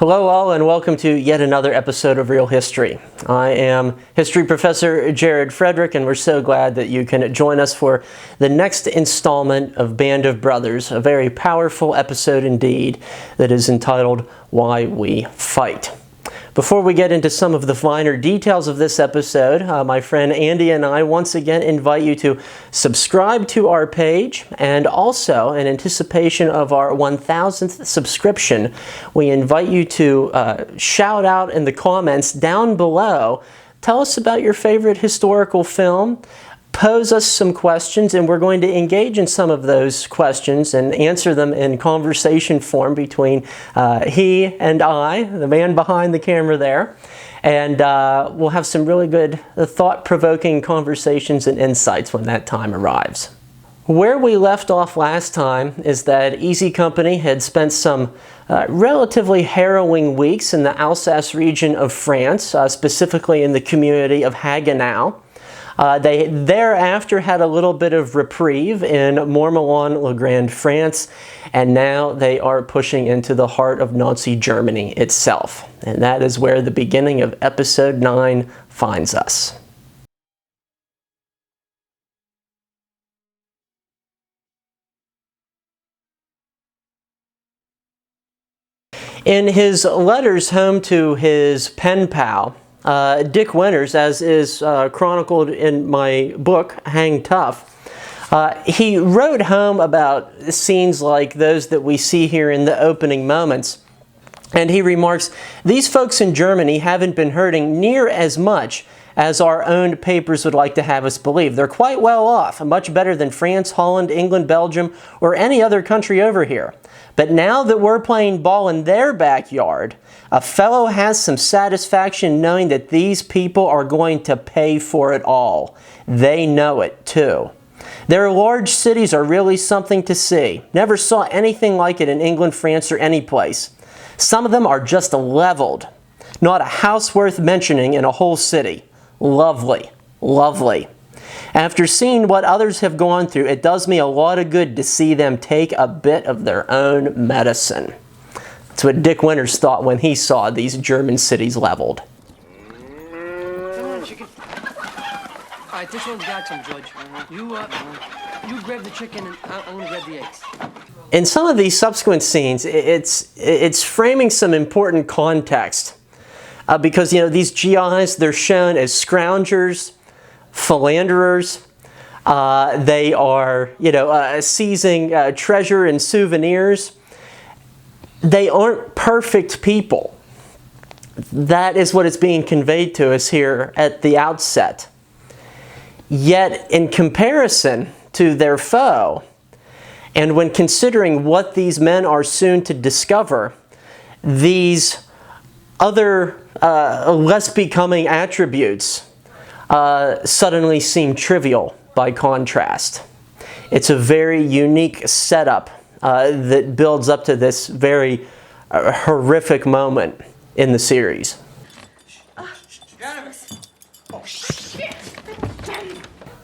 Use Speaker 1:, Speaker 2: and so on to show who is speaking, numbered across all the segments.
Speaker 1: Hello all and welcome to yet another episode of Real History. I am history professor Jared Frederick and we're so glad that you can join us for the next installment of Band of Brothers, a very powerful episode indeed that is entitled Why We Fight. Before we get into some of the finer details of this episode, my friend Andy and I once again invite you to subscribe to our page, and also in anticipation of our 1000th subscription, we invite you to shout out in the comments down below. Tell us about your favorite historical film. Pose us some questions, and we're going to engage in some of those questions and answer them in conversation form between he and I, the man behind the camera there. And we'll have some really good thought-provoking conversations and insights when that time arrives. Where we left off last time is that Easy Company had spent some relatively harrowing weeks in the Alsace region of France, specifically in the community of Haguenau. They thereafter had a little bit of reprieve in Mourmelon-le-Grand, France, and now they are pushing into the heart of Nazi Germany itself. And that is where the beginning of episode 9 finds us. In his letters home to his pen pal, Dick Winters, as is chronicled in my book, Hang Tough, he wrote home about scenes like those that we see here in the opening moments. And he remarks, "These folks in Germany haven't been hurting near as much as our own papers would like to have us believe. They're quite well off, much better than France, Holland, England, Belgium, or any other country over here. But now that we're playing ball in their backyard, a fellow has some satisfaction knowing that these people are going to pay for it all. They know it too. Their large cities are really something to see. Never saw anything like it in England, France, or any place. Some of them are just leveled. Not a house worth mentioning in a whole city. Lovely, lovely. After seeing what others have gone through, it does me a lot of good to see them take a bit of their own medicine." That's what Dick Winters thought when he saw these German cities leveled.
Speaker 2: Come on, chicken. All right, this one's got some, Judge. You grab the chicken and I'm gonna grab the eggs.
Speaker 1: In some of these subsequent scenes, it's framing some important context. Because, these GIs, they're shown as scroungers, philanderers. They are, seizing treasure and souvenirs. They aren't perfect people. That is what is being conveyed to us here at the outset. Yet, in comparison to their foe, and when considering what these men are soon to discover, these other less becoming attributes suddenly seem trivial by contrast. It's a very unique setup that builds up to this very horrific moment in the series.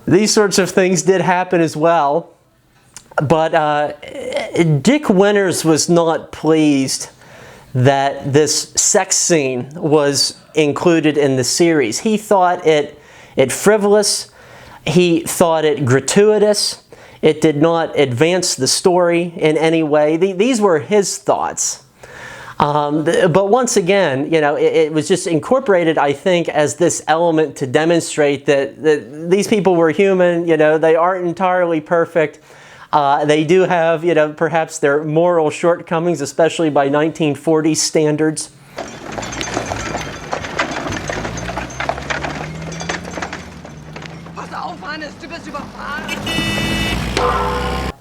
Speaker 1: These sorts of things did happen as well, but Dick Winters was not pleased that this sex scene was included in the series. He thought it frivolous. He thought it gratuitous. It did not advance the story in any way. These were his thoughts. But once again, it was just incorporated, I think, as this element to demonstrate that these people were human. They aren't entirely perfect. They do have, perhaps their moral shortcomings, especially by 1940 standards.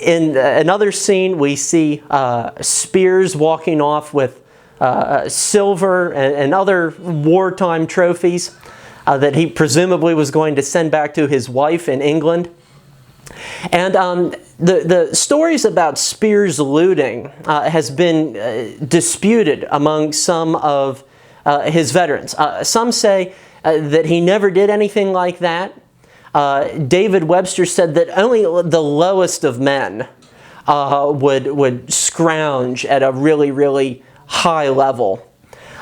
Speaker 1: In another scene, we see Spears walking off with silver and other wartime trophies that he presumably was going to send back to his wife in England. And the stories about Spears looting has been disputed among some of his veterans. Some say that he never did anything like that. David Webster said that only the lowest of men would scrounge at a really, really high level.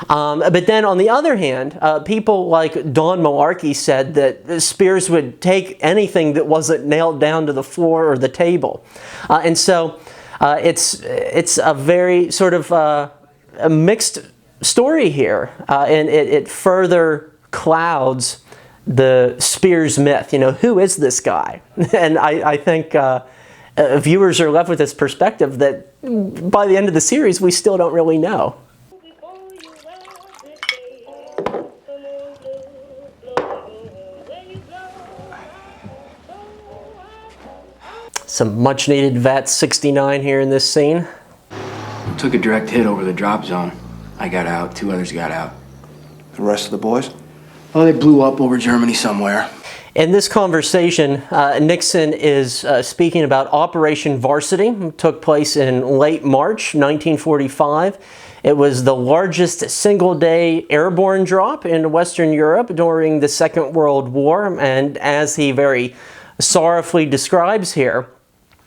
Speaker 1: But then on the other hand, people like Don Malarkey said that Spears would take anything that wasn't nailed down to the floor or the table. And so it's a very sort of a mixed story here, and it further clouds the Spears myth. You know, who is this guy? And I think viewers are left with this perspective that by the end of the series, we still don't really know. Some much needed VAT 69 here in this scene.
Speaker 3: Took a direct hit over the drop zone. I got out, 2 others got out.
Speaker 4: The rest of the boys?
Speaker 3: Well, they blew up over Germany somewhere.
Speaker 1: In this conversation, Nixon is speaking about Operation Varsity. It took place in late March 1945. It was the largest single-day airborne drop in Western Europe during the Second World War. And as he very sorrowfully describes here,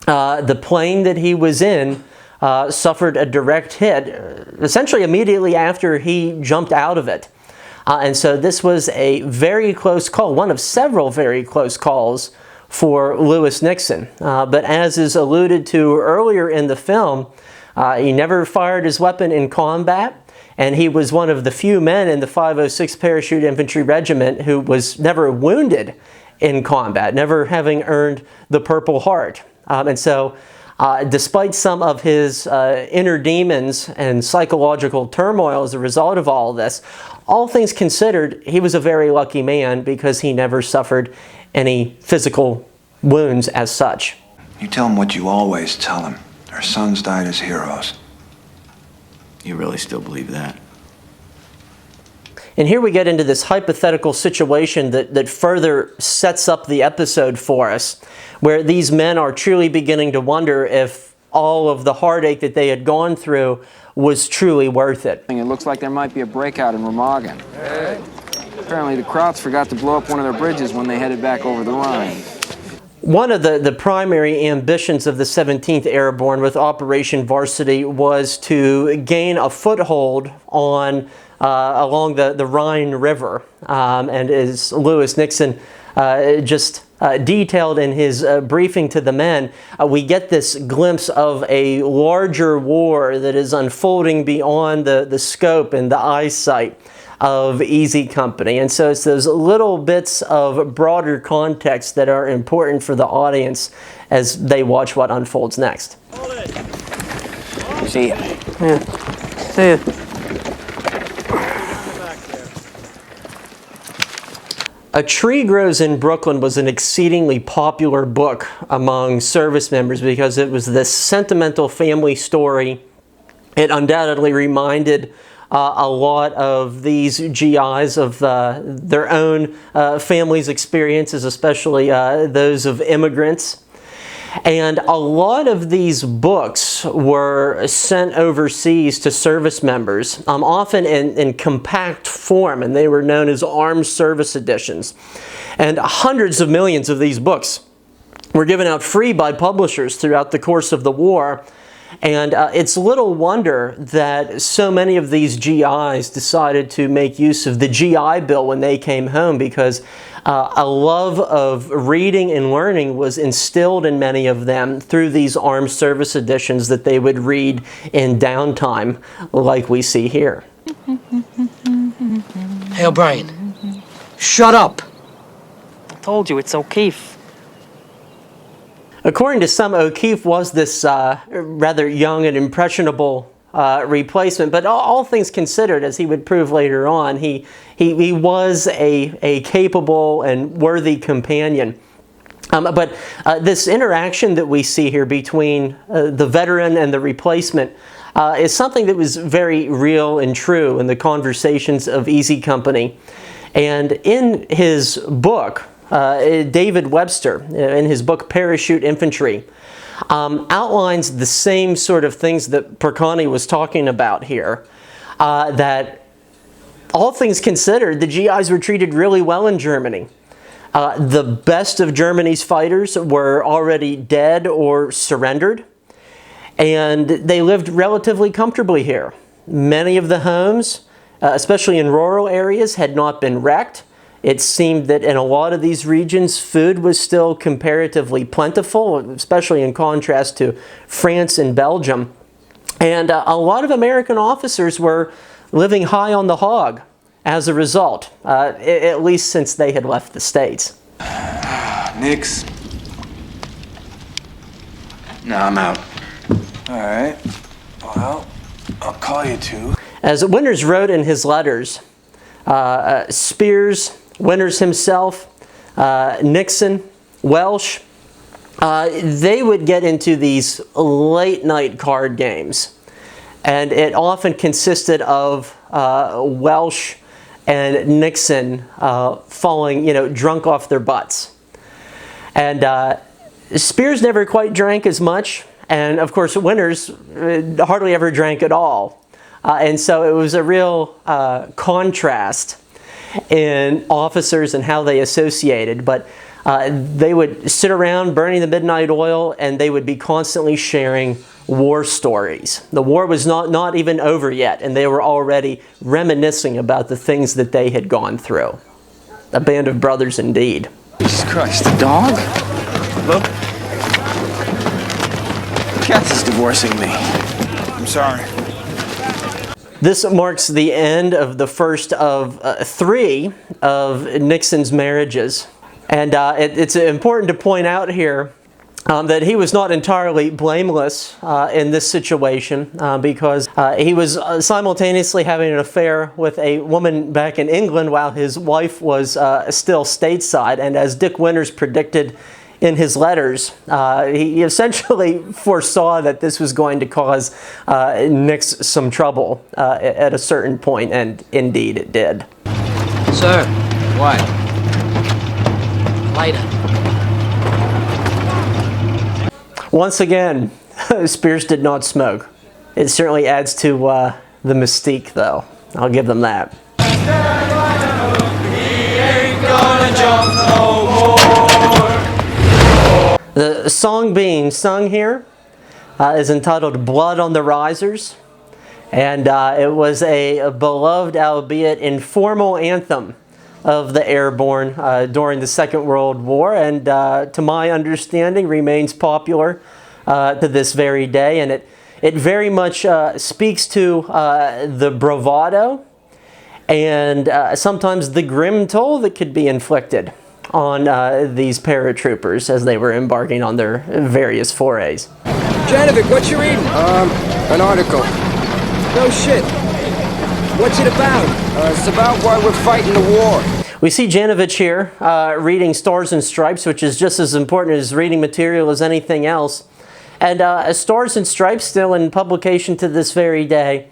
Speaker 1: the plane that he was in suffered a direct hit, essentially immediately after he jumped out of it. And so this was a very close call, one of several very close calls for Lewis Nixon. But as is alluded to earlier in the film, he never fired his weapon in combat, and he was one of the few men in the 506 Parachute Infantry Regiment who was never wounded in combat, never having earned the Purple Heart. And so despite some of his inner demons and psychological turmoil as a result of all this, all things considered, he was a very lucky man because he never suffered any physical wounds as such.
Speaker 4: You tell him what you always tell him. Our sons died as heroes.
Speaker 3: You really still believe that?
Speaker 1: And here we get into this hypothetical situation that further sets up the episode for us, where these men are truly beginning to wonder if all of the heartache that they had gone through was truly worth it.
Speaker 5: It looks like there might be a breakout in Remagen. Hey. Apparently the Krauts forgot to blow up one of their bridges when they headed back over the Rhine.
Speaker 1: One of the primary ambitions of the 17th Airborne with Operation Varsity was to gain a foothold on along the Rhine River. And as Lewis Nixon just detailed in his briefing to the men, we get this glimpse of a larger war that is unfolding beyond the scope and the eyesight of Easy Company. And so it's those little bits of broader context that are important for the audience as they watch what unfolds next.
Speaker 5: See ya.
Speaker 1: Yeah. See ya. A Tree Grows in Brooklyn was an exceedingly popular book among service members because it was this sentimental family story. It undoubtedly reminded a lot of these GIs of their own families' experiences, especially those of immigrants. And a lot of these books were sent overseas to service members, often in compact form, and they were known as armed service editions. And hundreds of millions of these books were given out free by publishers throughout the course of the war. And it's little wonder that so many of these GIs decided to make use of the GI Bill when they came home, because a love of reading and learning was instilled in many of them through these armed service editions that they would read in downtime, like we see here.
Speaker 2: Hey, O'Brien. Shut up.
Speaker 6: I told you, it's O'Keefe.
Speaker 1: According to some, O'Keefe was this rather young and impressionable replacement, but all things considered, as he would prove later on, he was a capable and worthy companion. But this interaction that we see here between the veteran and the replacement is something that was very real and true in the conversations of Easy Company. And in his book, David Webster, in his book Parachute Infantry, outlines the same sort of things that Percani was talking about here, that all things considered, the GIs were treated really well in Germany. The best of Germany's fighters were already dead or surrendered, and they lived relatively comfortably here. Many of the homes especially in rural areas, had not been wrecked. It seemed that in a lot of these regions, food was still comparatively plentiful, especially in contrast to France and Belgium. And a lot of American officers were living high on the hog as a result, at least since they had left the States.
Speaker 4: Nix.
Speaker 3: No, I'm out.
Speaker 4: All right. Well, I'll call you two.
Speaker 1: As Winters wrote in his letters, Spears, Winters himself, Nixon, Welsh, they would get into these late night card games. And it often consisted of Welsh and Nixon falling, drunk off their butts. And Spears never quite drank as much. And of course, Winters hardly ever drank at all. And so it was a real contrast in officers and how they associated. But they would sit around burning the midnight oil, and they would be constantly sharing war stories. The war was not even over yet, and they were already reminiscing about the things that they had gone through. A band of brothers indeed.
Speaker 5: Jesus Christ, the dog?
Speaker 4: Look. Katz is divorcing me. I'm sorry.
Speaker 1: This marks the end of the first of 3 of Nixon's marriages. And it's important to point out here that he was not entirely blameless in this situation because he was simultaneously having an affair with a woman back in England while his wife was still stateside. And as Dick Winters predicted in his letters, he essentially foresaw that this was going to cause Nix some trouble at a certain point, and indeed it did.
Speaker 2: Sir,
Speaker 3: What?
Speaker 2: lighter.
Speaker 1: Once again, Spears did not smoke. It certainly adds to the mystique, though. I'll give them that. The song being sung here is entitled Blood on the Risers, and it was a beloved, albeit informal, anthem of the airborne during the Second World War, and to my understanding remains popular to this very day. And it very much speaks to the bravado and sometimes the grim toll that could be inflicted on these paratroopers as they were embarking on their various forays.
Speaker 5: Janovic, what you reading? An article. No shit. What's it about? It's about why we're fighting the war.
Speaker 1: We see Janovich here reading Stars and Stripes, which is just as important as reading material as anything else. And Stars and Stripes, still in publication to this very day,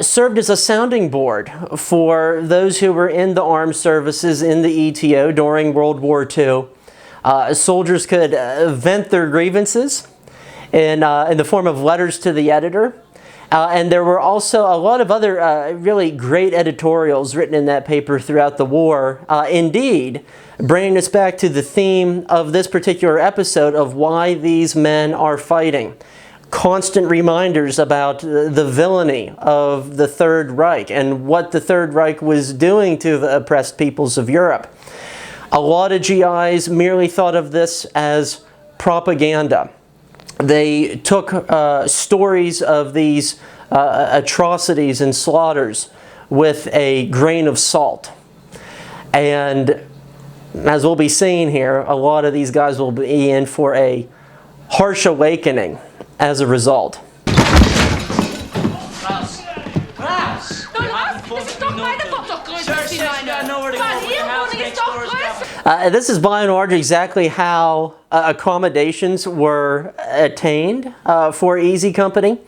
Speaker 1: served as a sounding board for those who were in the armed services in the ETO during World War II. Soldiers could vent their grievances in the form of letters to the editor. And there were also a lot of other really great editorials written in that paper throughout the war. Indeed, bringing us back to the theme of this particular episode of why these men are fighting. Constant reminders about the villainy of the Third Reich and what the Third Reich was doing to the oppressed peoples of Europe. A lot of GIs merely thought of this as propaganda. They took stories of these atrocities and slaughters with a grain of salt. And as we'll be seeing here, a lot of these guys will be in for a harsh awakening as a result. This is by and large exactly how accommodations were attained for Easy Company.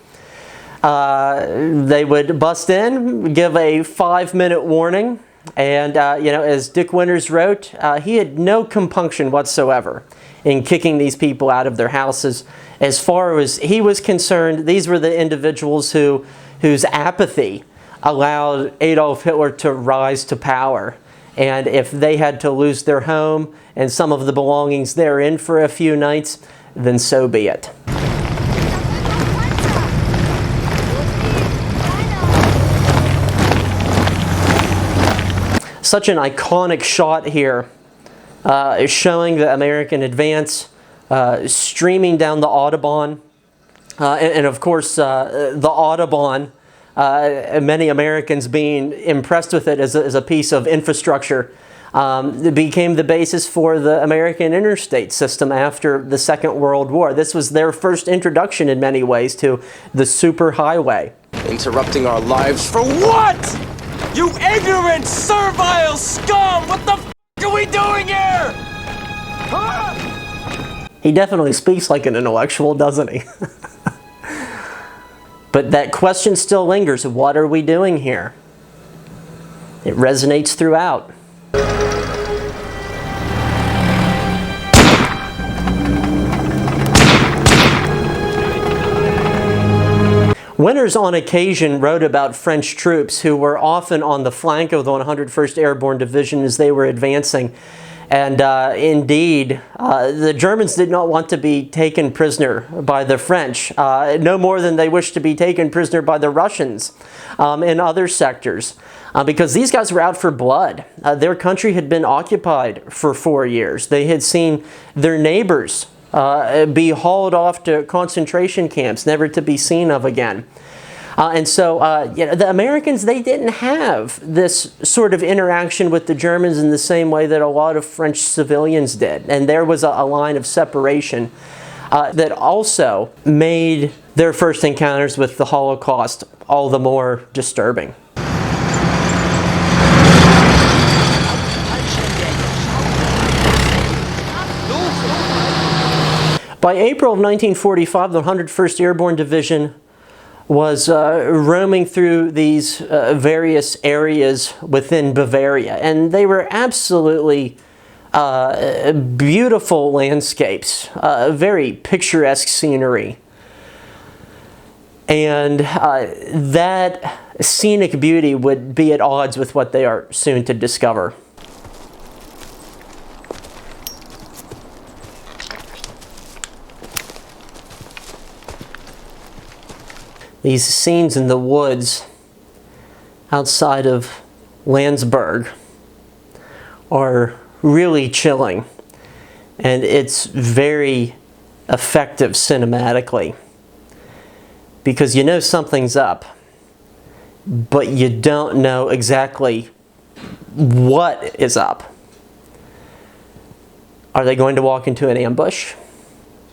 Speaker 1: They would bust in, give a 5-minute warning, and as Dick Winters wrote, he had no compunction whatsoever in kicking these people out of their houses. As far as he was concerned, these were the individuals whose apathy allowed Adolf Hitler to rise to power. And if they had to lose their home and some of the belongings therein for a few nights, then so be it. such an iconic shot here, showing the American advance streaming down the Audubon. And of course, the Audubon, many Americans being impressed with it as a piece of infrastructure, it became the basis for the American interstate system after the Second World War. This was their first introduction in many ways to the superhighway.
Speaker 5: Interrupting our lives for what? You ignorant, servile scum! What the f*** are we doing here? Huh?
Speaker 1: He definitely speaks like an intellectual, doesn't he? But that question still lingers. What are we doing here? It resonates throughout. Winters on occasion wrote about French troops who were often on the flank of the 101st Airborne Division as they were advancing. And indeed, the Germans did not want to be taken prisoner by the French, no more than they wished to be taken prisoner by the Russians in other sectors, because these guys were out for blood. Their country had been occupied for 4 years. They had seen their neighbors be hauled off to concentration camps, never to be seen of again. And so the Americans, they didn't have this sort of interaction with the Germans in the same way that a lot of French civilians did. And there was a line of separation that also made their first encounters with the Holocaust all the more disturbing. By April of 1945, the 101st Airborne Division was roaming through these various areas within Bavaria, and they were absolutely beautiful landscapes, very picturesque scenery. And that scenic beauty would be at odds with what they are soon to discover. These scenes in the woods outside of Landsberg are really chilling, and it's very effective cinematically, because you know something's up, but you don't know exactly what is up. Are they going to walk into an ambush?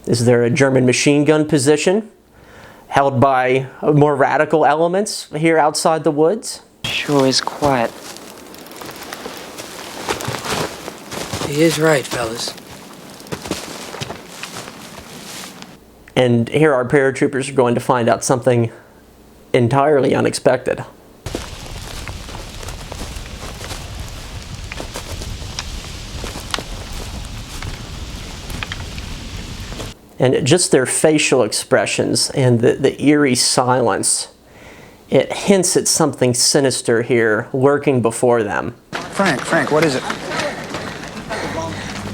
Speaker 1: Is there a German machine gun position held by more radical elements here outside the woods?
Speaker 6: Sure is quiet.
Speaker 2: He is right, fellas.
Speaker 1: And here our paratroopers are going to find out something entirely unexpected. And just their facial expressions and the eerie silence, it hints at something sinister here lurking before them.
Speaker 4: Frank, what is it?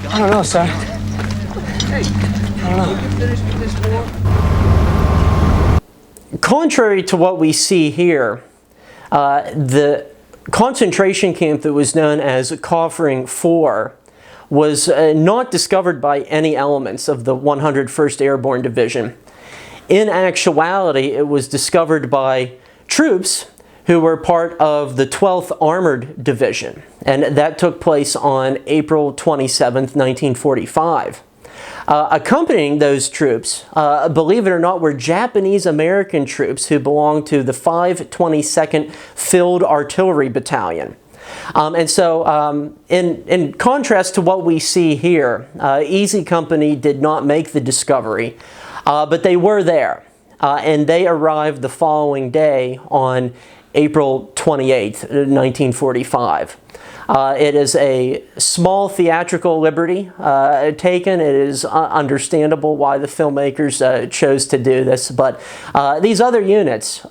Speaker 2: I don't know, sir.
Speaker 1: Contrary to what we see here, the concentration camp that was known as Kaufering 4 was not discovered by any elements of the 101st Airborne Division. In actuality, it was discovered by troops who were part of the 12th Armored Division, and that took place on April 27th, 1945. Accompanying those troops, believe it or not, were Japanese-American troops who belonged to the 522nd Field Artillery Battalion. And so, in contrast to what we see here, Easy Company did not make the discovery, but they were there, and they arrived the following day on April 28th, 1945. It is a small theatrical liberty taken. It is understandable why the filmmakers chose to do this, but these other units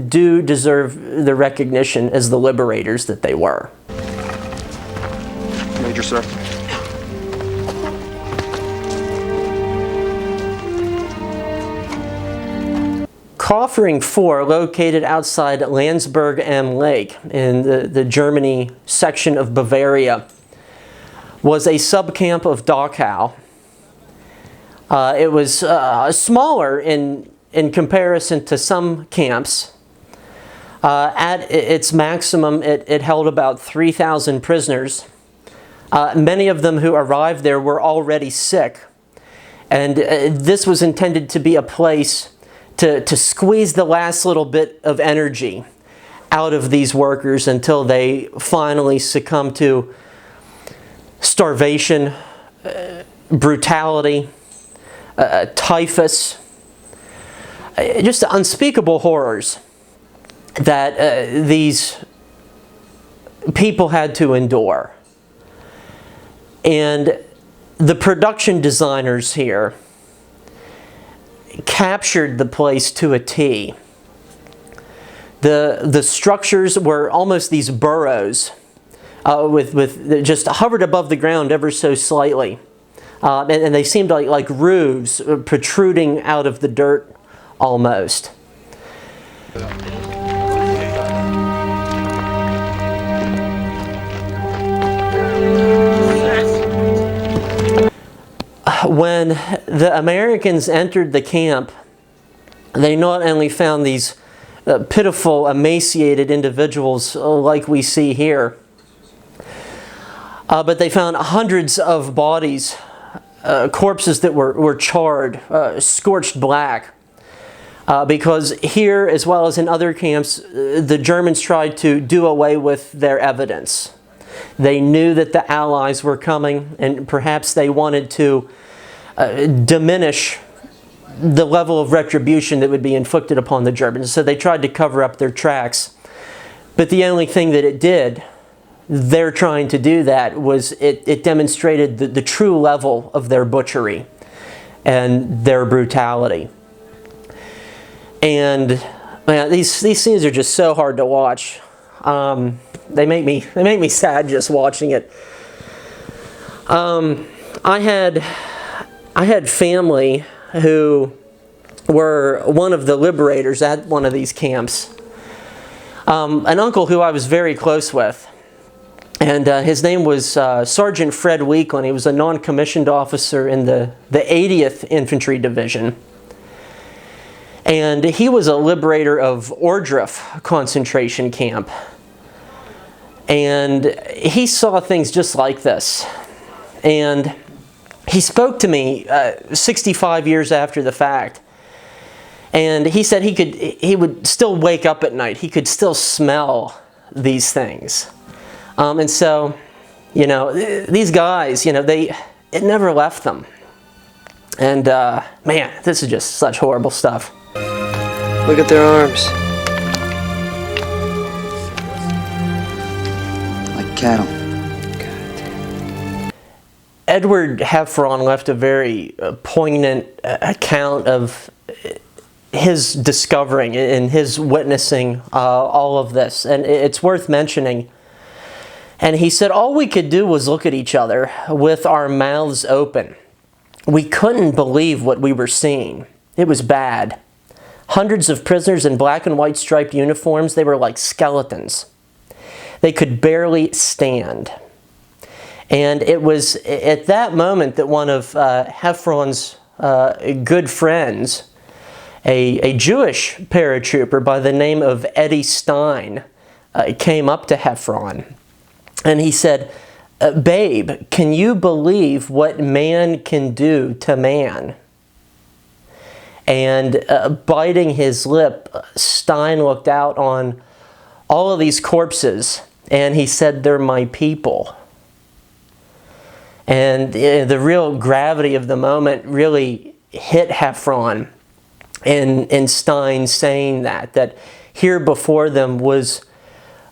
Speaker 1: do deserve the recognition as the liberators that they were.
Speaker 4: Major, sir.
Speaker 1: Kaufering 4, located outside Landsberg am Lake in the Germany section of Bavaria, was a subcamp of Dachau. It was smaller in comparison to some camps. At its maximum, it held about 3,000 prisoners. Many of them who arrived there were already sick. And this was intended to be a place to squeeze the last little bit of energy out of these workers until they finally succumb to starvation, brutality, typhus, just unspeakable horrors that these people had to endure. And the production designers here captured the place to a T. The structures were almost these burrows with just hovered above the ground ever so slightly. And they seemed like roofs protruding out of the dirt almost. When the Americans entered the camp, they not only found these pitiful, emaciated individuals like we see here, but they found hundreds of bodies, corpses that were charred, scorched black. Because here, as well as in other camps, the Germans tried to do away with their evidence. They knew that the Allies were coming, and perhaps they wanted to diminish the level of retribution that would be inflicted upon the Germans. So they tried to cover up their tracks. But the only thing that it did, their trying to do that, was it demonstrated the true level of their butchery and their brutality. And man, these scenes are just so hard to watch. They make me sad just watching it. I had family who were one of the liberators at one of these camps. An uncle who I was very close with, and his name was Sergeant Fred Weekland. He was a non-commissioned officer in the 80th Infantry Division. And he was a liberator of Ohrdruf concentration camp. And he saw things just like this. And he spoke to me 65 years after the fact. And he said he would still wake up at night. He could still smell these things. And so, you know, these guys, you know, it never left them. And man, this is just such horrible stuff.
Speaker 2: Look at their arms.
Speaker 7: Like cattle.
Speaker 1: Edward Heffron left a very poignant account of his discovering and his witnessing all of this. And it's worth mentioning. And he said, all we could do was look at each other with our mouths open. We couldn't believe what we were seeing. It was bad. Hundreds of prisoners in black and white striped uniforms. They were like skeletons. They could barely stand. And it was at that moment that one of Heffron's good friends, a Jewish paratrooper by the name of Eddie Stein, came up to Heffron. And he said, babe, can you believe what man can do to man? And biting his lip, Stein looked out on all of these corpses and he said, they're my people. And the real gravity of the moment really hit Heffron in Stein saying that here before them was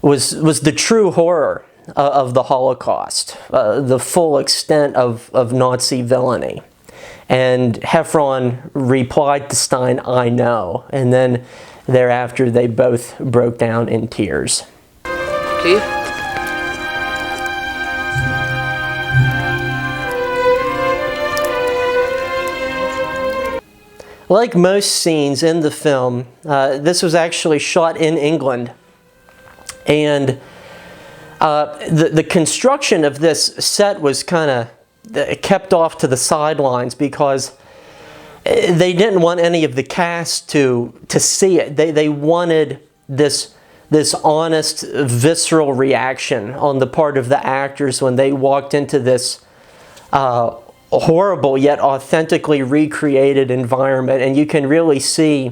Speaker 1: the true horror of the Holocaust, the full extent of Nazi villainy. And Heffron replied to Stein, I know. And then thereafter they both broke down in tears.
Speaker 2: Keith?
Speaker 1: Like most scenes in the film, this was actually shot in England. And the construction of this set was kind of kept off to the sidelines because they didn't want any of the cast to see it. They wanted this honest, visceral reaction on the part of the actors when they walked into this horrible yet authentically recreated environment. And you can really see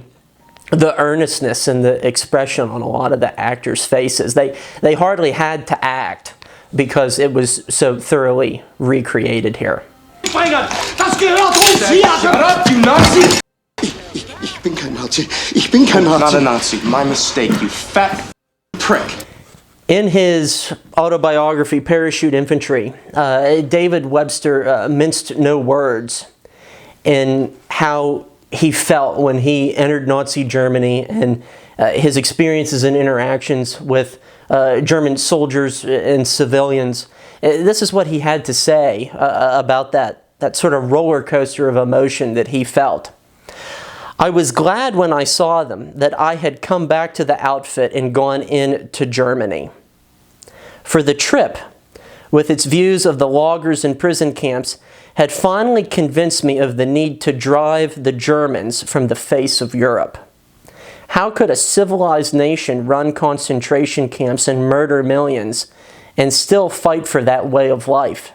Speaker 1: the earnestness and the expression on a lot of the actors' faces. They hardly had to act because it was so thoroughly recreated here.
Speaker 4: Shut up, you Nazi!
Speaker 7: Ich bin kein Nazi. Ich bin kein Nazi.
Speaker 4: Not a Nazi. My mistake, you fat prick.
Speaker 1: In his autobiography, Parachute Infantry, David Webster minced no words in how he felt when he entered Nazi Germany and his experiences and interactions with German soldiers and civilians. This is what he had to say about that sort of roller coaster of emotion that he felt. I was glad when I saw them that I had come back to the outfit and gone into Germany. For the trip, with its views of the loggers and prison camps, had finally convinced me of the need to drive the Germans from the face of Europe. How could a civilized nation run concentration camps and murder millions and still fight for that way of life?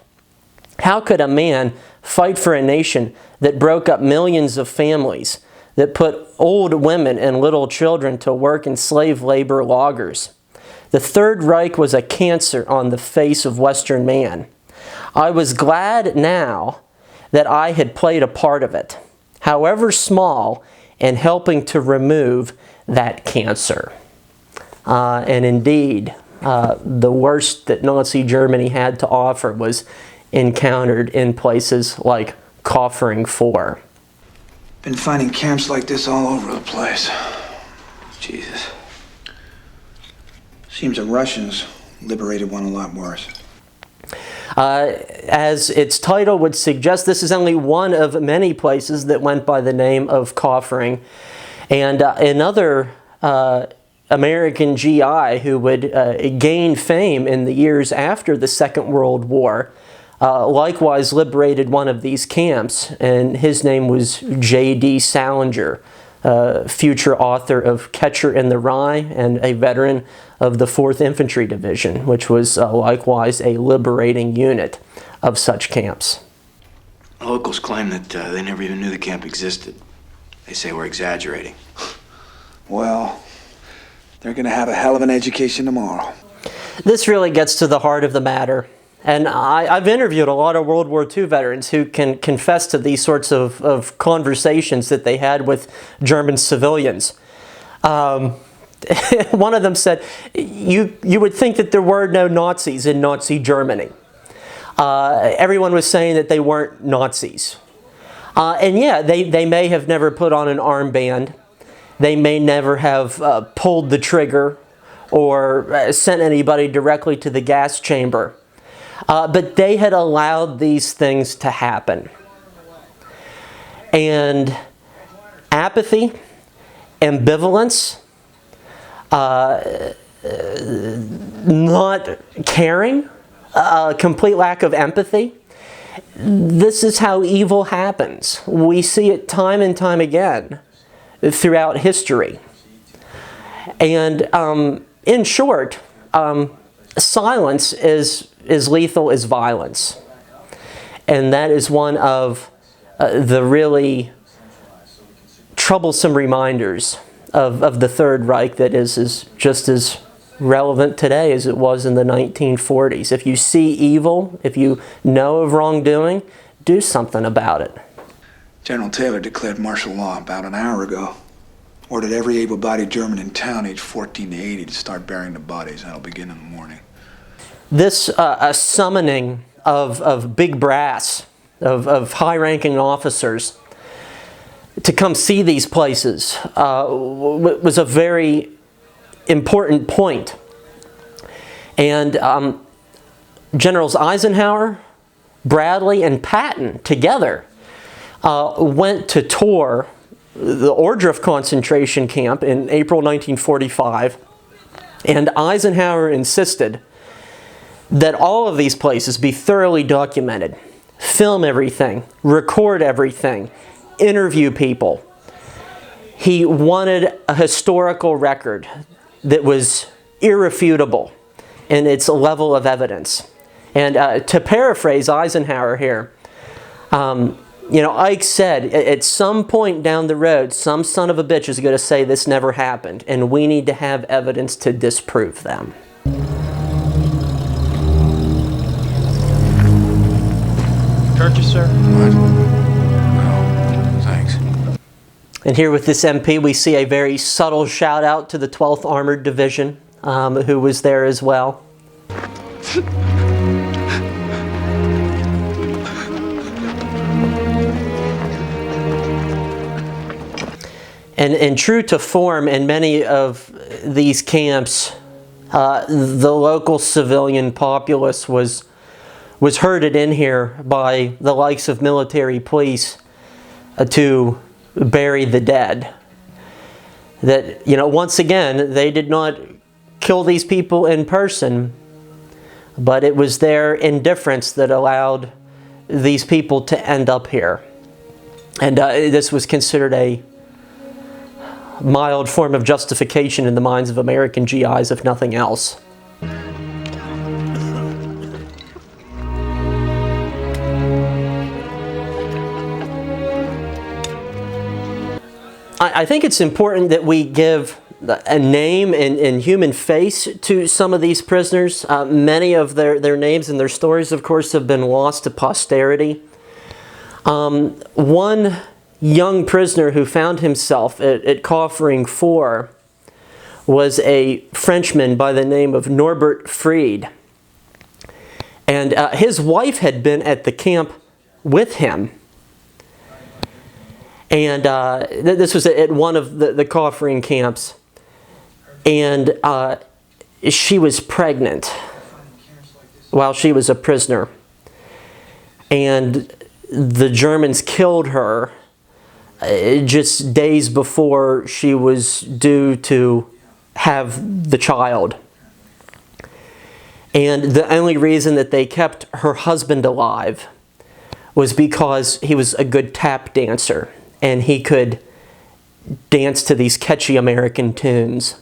Speaker 1: How could a man fight for a nation that broke up millions of families, that put old women and little children to work in slave labor loggers? The Third Reich was a cancer on the face of Western man. I was glad now that I had played a part of it, however small, in helping to remove that cancer. And indeed, the worst that Nazi Germany had to offer was encountered in places like Kaufering 4.
Speaker 4: Been finding camps like this all over the place. Jesus. Seems the Russians liberated one a lot worse.
Speaker 1: As its title would suggest, this is only one of many places that went by the name of Kaufering. And another American GI who would gain fame in the years after the Second World War likewise liberated one of these camps, and his name was J.D. Salinger, future author of Catcher in the Rye and a veteran of the 4th Infantry Division, which was likewise a liberating unit of such camps.
Speaker 3: Locals claim that they never even knew the camp existed. They say we're exaggerating.
Speaker 4: Well, they're gonna have a hell of an education tomorrow.
Speaker 1: This really gets to the heart of the matter. And I've interviewed a lot of World War II veterans who can confess to these sorts of conversations that they had with German civilians. One of them said, you would think that there were no Nazis in Nazi Germany. Everyone was saying that they weren't Nazis. And yeah, they may have never put on an armband. They may never have pulled the trigger or sent anybody directly to the gas chamber. But they had allowed these things to happen. And apathy, ambivalence, not caring, complete lack of empathy. This is how evil happens. We see it time and time again throughout history. And in short, silence is lethal as violence. And that is one of the really troublesome reminders of the Third Reich that is just as relevant today as it was in the 1940s. If you see evil, if you know of wrongdoing, do something about it.
Speaker 4: General Taylor declared martial law about an hour ago. Ordered every able-bodied German in town aged 14 to 80 to start burying the bodies. That'll begin in the morning.
Speaker 1: This summoning of big brass, of high-ranking officers to come see these places was a very important point. And Generals Eisenhower, Bradley, and Patton together went to tour the Ohrdruf concentration camp in April 1945, and Eisenhower insisted that all of these places be thoroughly documented. Film everything, record everything, interview people. He wanted a historical record that was irrefutable in its level of evidence. And to paraphrase Eisenhower here, Ike said, at some point down the road, some son of a bitch is going to say this never happened, and we need to have evidence to disprove them.
Speaker 8: Courteous, sir?
Speaker 3: What? No, thanks.
Speaker 1: And here with this MP, we see a very subtle shout out to the 12th Armored Division, who was there as well. And true to form, in many of these camps, the local civilian populace was herded in here by the likes of military police to bury the dead. That, once again, they did not kill these people in person, but it was their indifference that allowed these people to end up here. And this was considered a mild form of justification in the minds of American GIs, if nothing else. I think it's important that we give a name and human face to some of these prisoners. Many of their names and their stories, of course, have been lost to posterity. One young prisoner who found himself at Coffering 4 was a Frenchman by the name of Norbert Fried. And his wife had been at the camp with him. And this was at one of the Coffering camps. And she was pregnant while she was a prisoner. And the Germans killed her just days before she was due to have the child. And the only reason that they kept her husband alive was because he was a good tap dancer and he could dance to these catchy American tunes.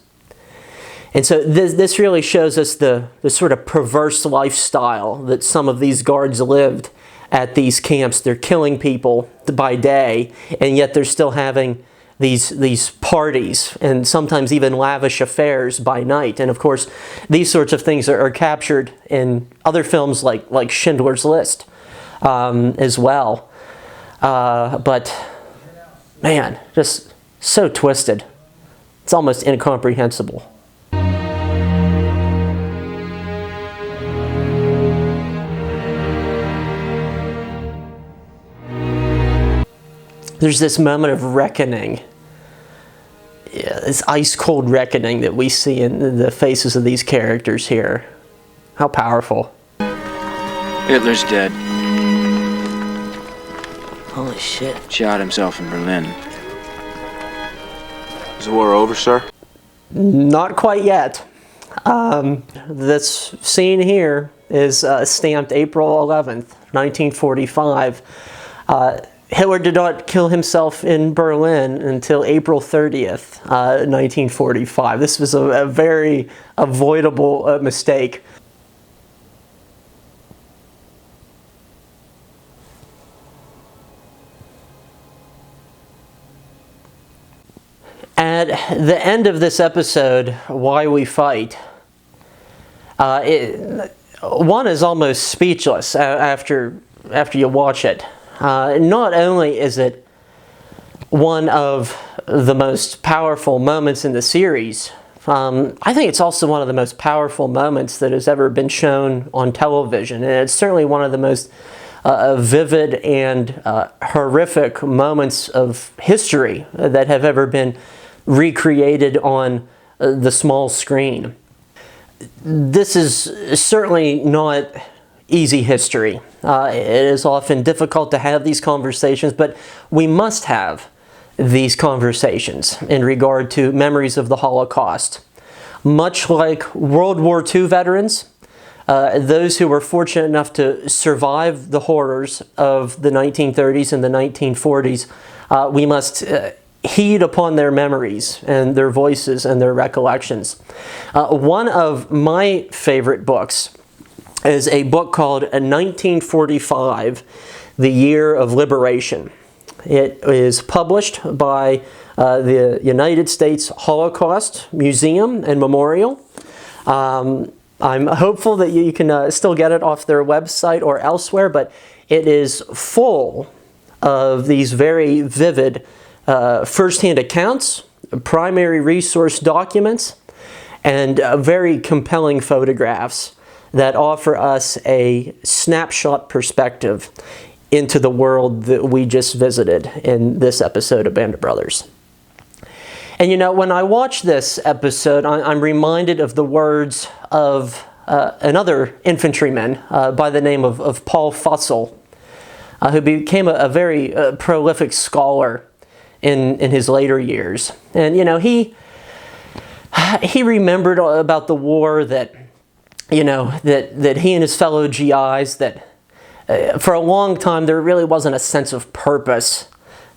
Speaker 1: And so this really shows us the sort of perverse lifestyle that some of these guards lived at these camps. They're killing people by day, and yet they're still having these parties and sometimes even lavish affairs by night. And of course, these sorts of things are captured in other films like Schindler's List as well. But man, just so twisted. It's almost incomprehensible. There's this moment of reckoning, this ice-cold reckoning that we see in the faces of these characters here. How powerful.
Speaker 3: Hitler's dead.
Speaker 2: Holy shit.
Speaker 3: Shot himself in Berlin. Is the war over, sir?
Speaker 1: Not quite yet. This scene here is stamped April 11th, 1945. Hitler did not kill himself in Berlin until April 30th, 1945. This was a very avoidable mistake. At the end of this episode, Why We Fight, one is almost speechless after you watch it. Not only is it one of the most powerful moments in the series, I think it's also one of the most powerful moments that has ever been shown on television. And it's certainly one of the most vivid and horrific moments of history that have ever been recreated on the small screen. This is certainly not easy history. It is often difficult to have these conversations, but we must have these conversations in regard to memories of the Holocaust. Much like World War II veterans, those who were fortunate enough to survive the horrors of the 1930s and the 1940s, we must heed upon their memories and their voices and their recollections. One of my favorite books is a book called 1945, The Year of Liberation. It is published by the United States Holocaust Museum and Memorial. I'm hopeful that you can still get it off their website or elsewhere, but it is full of these very vivid first-hand accounts, primary resource documents, and very compelling photographs that offer us a snapshot perspective into the world that we just visited in this episode of Band of Brothers. And you know, when I watch this episode, I'm reminded of the words of another infantryman by the name of Paul Fussell, who became a very prolific scholar in his later years. And you know, he remembered about the war that, you know, that he and his fellow GIs, that for a long time there really wasn't a sense of purpose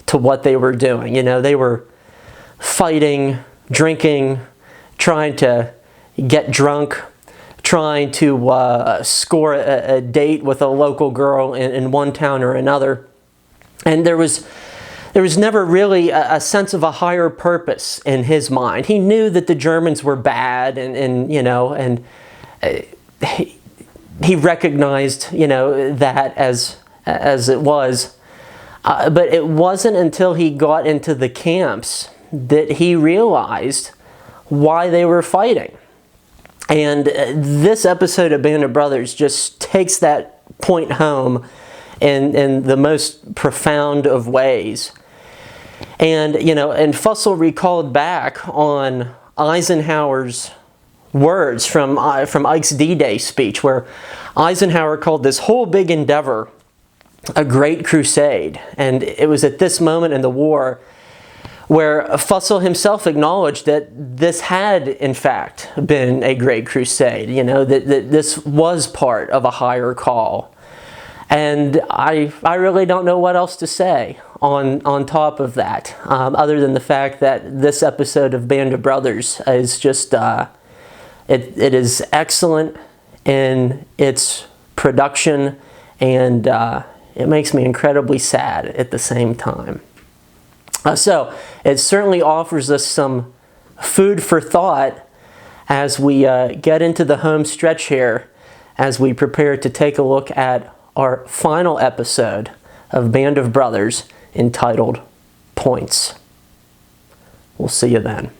Speaker 1: to what they were doing. You know, they were fighting, drinking, trying to get drunk, trying to score a date with a local girl in one town or another. And there was never really a sense of a higher purpose in his mind. He knew that the Germans were bad, and you know, and he recognized, you know, that as it was. But it wasn't until he got into the camps that he realized why they were fighting. And this episode of Band of Brothers just takes that point home in the most profound of ways. And, you know, and Fussell recalled back on Eisenhower's words from Ike's D-Day speech, where Eisenhower called this whole big endeavor a great crusade. And it was at this moment in the war where Fussell himself acknowledged that this had, in fact, been a great crusade, you know, that this was part of a higher call. And I really don't know what else to say on top of that, other than the fact that this episode of Band of Brothers is just, it is excellent in its production, and it makes me incredibly sad at the same time. So it certainly offers us some food for thought as we get into the home stretch here, as we prepare to take a look at our final episode of Band of Brothers entitled Points. We'll see you then.